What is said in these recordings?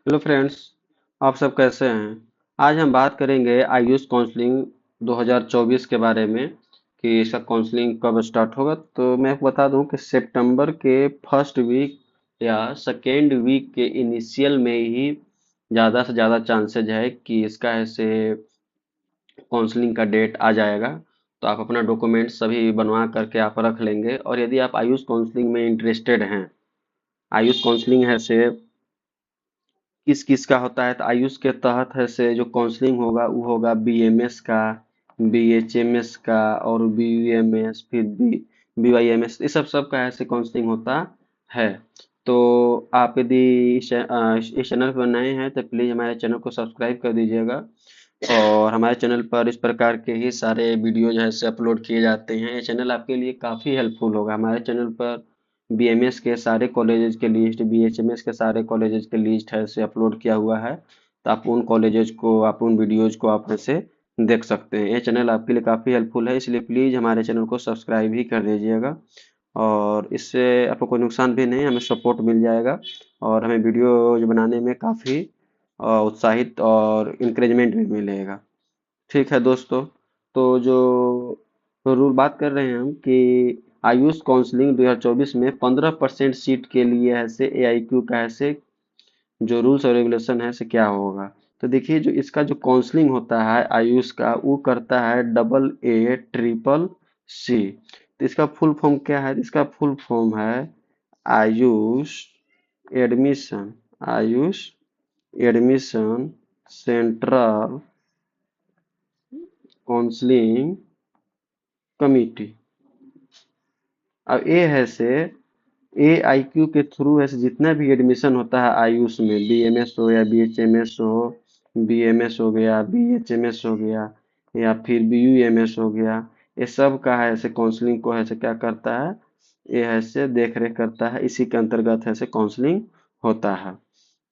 Hello friends. आप सब कैसे हैं? आज हम बात करेंगे आयुष काउंसलिंग 2024 के बारे में कि इसका काउंसलिंग कब स्टार्ट होगा। तो मैं आपको बता दूं कि सितंबर के फर्स्ट वीक या सेकेंड वीक के इनिशियल में ही ज़्यादा से ज़्यादा चांसेज है कि इसका ऐसे काउंसलिंग का डेट आ जाएगा। तो आप अपना डॉक्यूमेंट सभी बनवा करके आप रख लेंगे, और यदि आप आयुष काउंसलिंग में इंटरेस्टेड हैं, आयुष काउंसलिंग है से किस किस का होता है, तो आयुष के तहत है से जो काउंसलिंग होगा वो होगा बीएमएस का, बीएचएमएस का, और बीयूएमएस, फिर बीवाईएमएस, ये सब सब का ऐसे काउंसलिंग होता है। तो आप यदि इस चैनल पर नए हैं तो प्लीज़ हमारे चैनल को सब्सक्राइब कर दीजिएगा। और हमारे चैनल पर इस प्रकार के ही सारे वीडियो जो है से अपलोड किए जाते हैं। ये चैनल आपके लिए काफ़ी हेल्पफुल होगा। हमारे चैनल पर बीएमएस के सारे कॉलेजेस के लिस्ट, बीएचएमएस के सारे कॉलेजेस के लिस्ट है से अपलोड किया हुआ है। तो आप उन कॉलेजेस को, आप उन वीडियोज को आप ऐसे देख सकते हैं। ये चैनल आपके लिए काफ़ी हेल्पफुल है, इसलिए प्लीज़ हमारे चैनल को सब्सक्राइब ही कर दीजिएगा। और इससे आपको कोई नुकसान भी नहीं, हमें सपोर्ट मिल जाएगा और हमें वीडियो बनाने में काफ़ी उत्साहित और इंकरेजमेंट भी मिलेगा। ठीक है दोस्तों। तो जो रूल बात कर रहे हैं हम कि आयुष काउंसलिंग 2024 में 15% सीट के लिए ऐसे एआईक्यू का ऐसे जो रूल्स और रेगुलेशन है से क्या होगा। तो देखिए, जो इसका जो काउंसलिंग होता है आयुष का, वो करता है AA CCC। तो इसका फुल फॉर्म क्या है? इसका फुल फॉर्म है Ayush admission, Ayush admission central counselling committee. अब ए है से AIQ के थ्रू ऐसे जितना भी एडमिशन होता है आयुष में, बीएमएस हो या बीएचएमएस हो, बीएमएस हो गया, बीएचएमएस हो गया, या फिर बीयूएमएस हो गया, ये सब का है ऐसे काउंसलिंग को है से क्या करता है, ये है से देख रेख करता है। इसी के अंतर्गत है से काउंसलिंग होता है।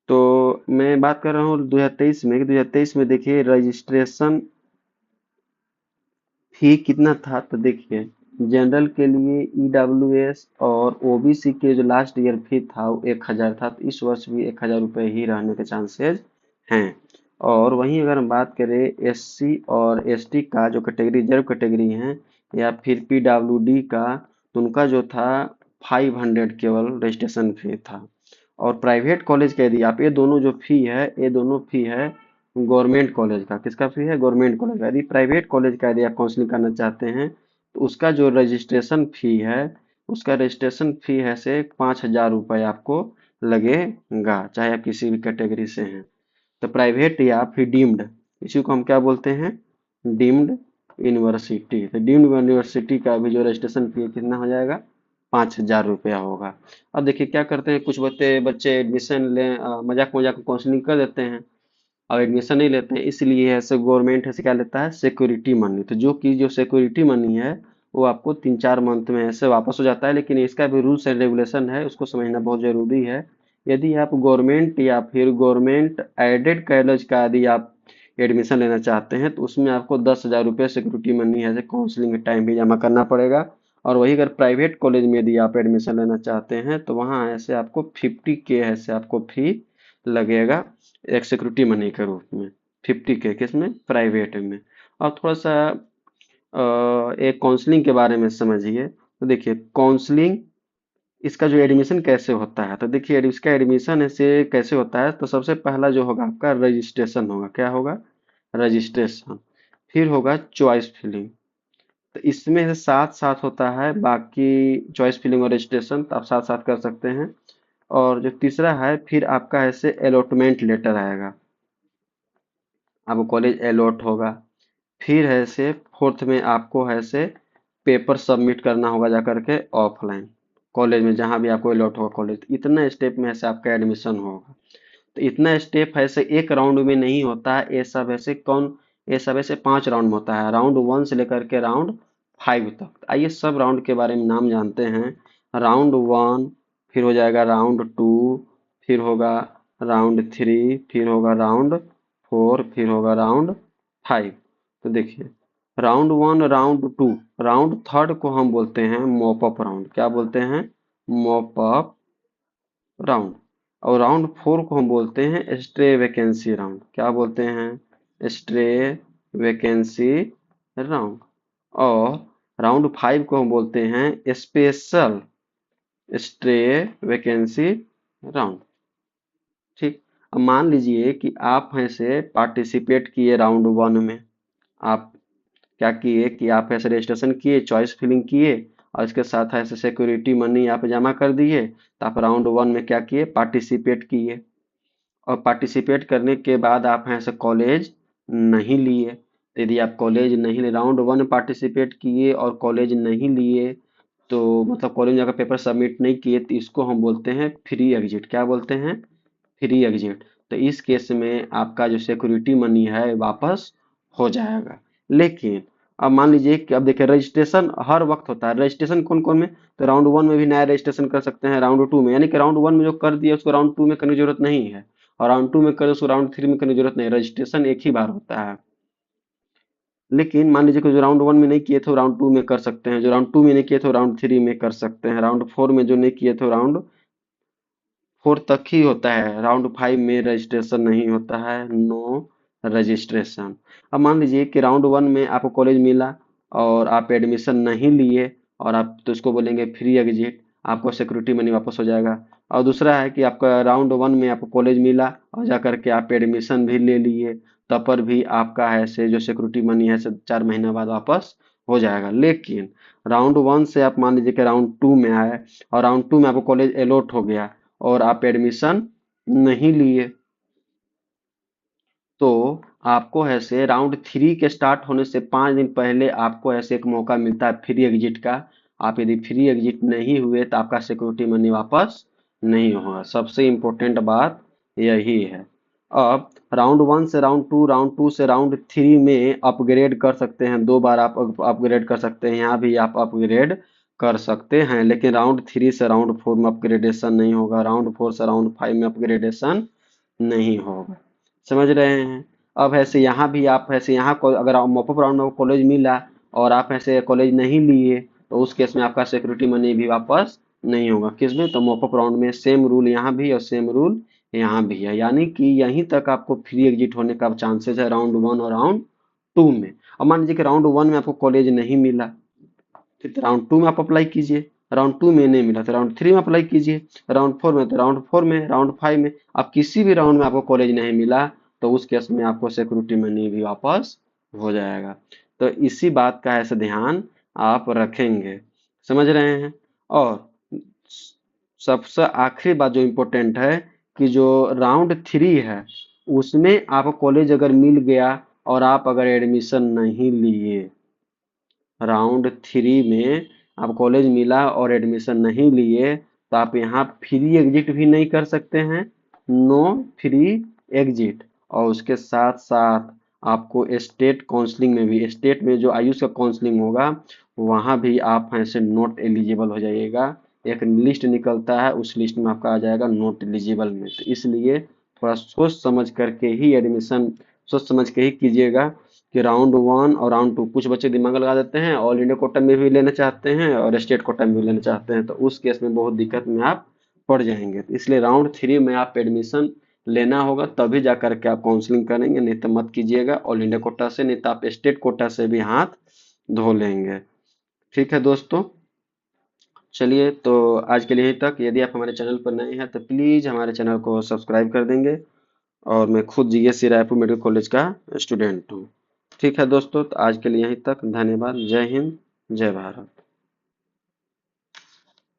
तो मैं बात कर रहा हूँ 2023 में। 2023 में देखिए रजिस्ट्रेशन फी कितना था। तो देखिए, जनरल के लिए ईडब्ल्यूएस और ओबीसी के जो लास्ट ईयर फी था वो 1000 था। तो इस वर्ष भी 1000 रुपये ही रहने के चांसेस हैं। और वहीं अगर हम बात करें एससी और एसटी का, जो कैटेगरी रिजर्व कैटेगरी हैं, या फिर पीडब्ल्यूडी का, तो उनका जो था 500 केवल रजिस्ट्रेशन फी था। और प्राइवेट कॉलेज का यदि आप, ये दोनों जो फी है, ये दोनों फी है गवर्नमेंट कॉलेज का। किसका फी है? गवर्नमेंट कॉलेज का। यदि प्राइवेट कॉलेज का यदि आप काउंसलिंग करना चाहते हैं तो उसका जो रजिस्ट्रेशन फी है, उसका रजिस्ट्रेशन फी है से 5000 रुपये आपको लगेगा, चाहे आप किसी भी कैटेगरी से हैं। तो प्राइवेट या फिर डीम्ड, इसी को हम क्या बोलते हैं? Deemed university. तो डीम्ड यूनिवर्सिटी का भी जो रजिस्ट्रेशन फी कितना हो जाएगा? 5000 रुपया होगा। अब देखिए क्या करते हैं, कुछ बच्चे बच्चे एडमिशन ले मजाक मजाक काउंसलिंग कर देते हैं, अब एडमिशन नहीं लेते हैं। इसलिए ऐसे गवर्नमेंट ऐसे क्या लेता है? Security money. तो जो सिक्योरिटी मनी है वो आपको 3-4 मंथ में ऐसे वापस हो जाता है। लेकिन इसका भी रूल्स एंड रेगुलेशन है, उसको समझना बहुत जरूरी है। यदि आप गवर्नमेंट या फिर गवर्नमेंट एडेड कॉलेज का यदि आप एडमिशन लेना चाहते हैं तो उसमें आपको 10,000 रुपये सिक्योरिटी मनी है काउंसलिंग के टाइम भी जमा करना पड़ेगा। और वही अगर प्राइवेट कॉलेज में यदि आप एडमिशन लेना चाहते हैं तो वहाँ ऐसे आपको 50K ऐसे आपको फी लगेगा, एक सिक्योरिटी मनी के रूप में। 50K किसमें? प्राइवेट में। और थोड़ा सा एक काउंसलिंग के बारे में समझिए। तो देखिए काउंसलिंग, इसका जो एडमिशन कैसे होता है, तो देखिए इसका एडमिशन ऐसे कैसे होता है। तो सबसे पहला जो होगा आपका रजिस्ट्रेशन होगा। क्या होगा? रजिस्ट्रेशन। फिर होगा चॉइस फिलिंग। तो इसमें से साथ साथ होता है बाकी, चॉइस फिलिंग और रजिस्ट्रेशन तो आप साथ साथ कर सकते हैं। और जो तीसरा है, फिर आपका ऐसे अलॉटमेंट लेटर आएगा, आपको कॉलेज अलॉट होगा। फिर है से फोर्थ में आपको है से पेपर सबमिट करना होगा जा करके ऑफलाइन, कॉलेज में जहाँ भी आपको अलॉट होगा कॉलेज। इतना स्टेप में ऐसे आपका एडमिशन होगा। तो इतना स्टेप ऐसे एक राउंड में नहीं होता है, ये सब ऐसे कौन, ये सब ऐसे 5 राउंड में होता है, राउंड 1 से लेकर के राउंड 5 तक। आइए सब राउंड के बारे में नाम जानते हैं। राउंड 1, फिर हो जाएगा राउंड 2, फिर होगा राउंड 3, फिर होगा राउंड 4, फिर होगा राउंड 5। तो देखिए, राउंड 1, राउंड 2, राउंड थर्ड को हम बोलते हैं मॉप अप राउंड। क्या बोलते हैं? Mop up round. और राउंड 4 को हम बोलते हैं स्ट्रे वैकेंसी राउंड। क्या बोलते हैं? Stray vacancy round. और राउंड 5 को हम बोलते हैं स्पेशल स्ट्रे वैकेंसी राउंड। ठीक। अब मान लीजिए कि आप ऐसे पार्टिसिपेट किए राउंड 1 में। आप क्या किए कि आप ऐसे रजिस्ट्रेशन किए, चॉइस फिलिंग किए, और इसके साथ ऐसे सिक्योरिटी मनी आप जमा कर दिए, तो आप राउंड 1 में क्या किए? पार्टिसिपेट किए। और पार्टिसिपेट करने के बाद आप यहाँ से कॉलेज नहीं लिए। तो यदि आप कॉलेज नहीं लिए, राउंड 1 में पार्टिसिपेट किए और कॉलेज नहीं लिए, तो मतलब कॉलेज में जाकर पेपर सबमिट नहीं किए, तो इसको हम बोलते हैं फ्री एग्जिट। क्या बोलते हैं? Free exit. तो इस केस में आपका जो सिक्योरिटी मनी है वापस हो जाएगा। लेकिन अब मान लीजिए कि अब देखिए रजिस्ट्रेशन हर वक्त होता है। रजिस्ट्रेशन कौन कौन में? तो राउंड 1 में भी नया रजिस्ट्रेशन कर सकते हैं, राउंड 2 में, यानी कि राउंड 1 में जो कर दिया उसको राउंड 2 में करने की जरूरत नहीं है, और राउंड 2 में करे उसको राउंड 3 में करने की जरूरत नहीं। रजिस्ट्रेशन एक ही बार होता है। लेकिन मान लीजिए कि जो राउंड 1 में नहीं किए थे राउंड 2 में कर सकते हैं, जो राउंड 2 में नहीं किए थे राउंड 3 में कर सकते हैं, राउंड 4 में जो नहीं किए थे राउंड 4 तक ही होता है। राउंड 5 में रजिस्ट्रेशन नहीं होता है, नो रजिस्ट्रेशन। अब मान लीजिए कि राउंड 1 में आपको कॉलेज मिला और आप एडमिशन नहीं लिए, और आप तो इसको बोलेंगे फ्री एग्जिट, आपको सिक्योरिटी मनी वापस हो जाएगा। और दूसरा है कि आपका राउंड 1 में आपको कॉलेज मिला और जाकर के आप एडमिशन भी ले लिए, तब पर भी आपका ऐसे जो सिक्योरिटी मनी है 4 महीने बाद वापस हो जाएगा। लेकिन राउंड 1 से आप मान लीजिए कि राउंड 2 में आए, और राउंड 2 में आपको कॉलेज अलॉट हो गया और आप एडमिशन नहीं लिए, तो आपको ऐसे राउंड 3 के स्टार्ट होने से 5 दिन पहले आपको ऐसे एक मौका मिलता है फ्री एग्जिट का। आप यदि फ्री एग्जिट नहीं हुए तो आपका सिक्योरिटी मनी वापस नहीं होगा। सबसे इम्पोर्टेंट बात यही है। अब राउंड 1 से राउंड 2, राउंड 2 से राउंड 3 में अपग्रेड कर सकते हैं, 2 बार आप अपग्रेड कर सकते हैं, यहाँ भी आप अपग्रेड कर सकते हैं। लेकिन राउंड 3 से राउंड 4 में अपग्रेडेशन नहीं होगा, राउंड 4 से राउंड 5 में अपग्रेडेशन नहीं होगा। समझ रहे हैं? अब ऐसे यहाँ भी आप ऐसे यहाँ को अगर मॉपअप राउंड में कॉलेज मिला और आप ऐसे कॉलेज नहीं लिए, तो उस केस में आपका सिक्योरिटी मनी भी वापस नहीं होगा। किसमें? तो मॉपअप राउंड में सेम रूल यहाँ भी और सेम रूल यहाँ भी है, यानी कि यहीं तक आपको फ्री एग्जिट होने का चांसेस है राउंड 1 और राउंड 2 में। अब मान लीजिए कि राउंड 1 में आपको कॉलेज नहीं मिला, फिर राउंड 2 में आप अप्लाई कीजिए, राउंड 2 में नहीं मिला तो राउंड 3 में अप्लाई कीजिए, राउंड 4 में तो राउंड 4 में, राउंड 5 में। अब किसी भी राउंड में आपको कॉलेज नहीं मिला, तो उस केस में आपको सिक्योरिटी मनी भी वापस हो जाएगा। तो इसी बात का ऐसे ध्यान आप रखेंगे। समझ रहे हैं? और सबसे आखिरी बात जो इम्पोर्टेंट है कि जो राउंड 3 है उसमें आपको कॉलेज अगर मिल गया और आप अगर एडमिशन नहीं लिए, राउंड 3 में आप कॉलेज मिला और एडमिशन नहीं लिए, तो आप यहाँ फ्री एग्जिट भी नहीं कर सकते हैं, नो फ्री एग्जिट। और उसके साथ साथ आपको स्टेट काउंसलिंग में भी, स्टेट में जो आयुष का काउंसलिंग होगा वहाँ भी आप ऐसे नॉट एलिजिबल हो जाइएगा। एक लिस्ट निकलता है, उस लिस्ट में आपका आ जाएगा नॉट एलिजिबल में। तो इसलिए थोड़ा सोच समझ करके ही एडमिशन, सोच समझ के ही कीजिएगा कि राउंड 1 और राउंड 2, कुछ बच्चे दिमाग लगा देते हैं, ऑल इंडिया कोटा में भी लेना चाहते हैं और स्टेट कोटा में भी लेना चाहते हैं, तो उस केस में बहुत दिक्कत में आप पड़ जाएंगे। तो इसलिए राउंड 3 में आप एडमिशन लेना होगा, तभी जा करके आप काउंसलिंग करेंगे, नहीं तो मत कीजिएगा ऑल इंडिया कोटा से, नहीं तो आप स्टेट कोटा से भी हाथ धो लेंगे। ठीक है दोस्तों, चलिए तो आज के लिए यहीं तक। यदि आप हमारे चैनल पर नए हैं तो प्लीज़ हमारे चैनल को सब्सक्राइब कर देंगे। और मैं खुद जीएससी रायपुर मेडिकल कॉलेज का स्टूडेंट हूँ। ठीक है दोस्तों, तो आज के लिए यहीं तक। धन्यवाद। जय हिंद, जय भारत।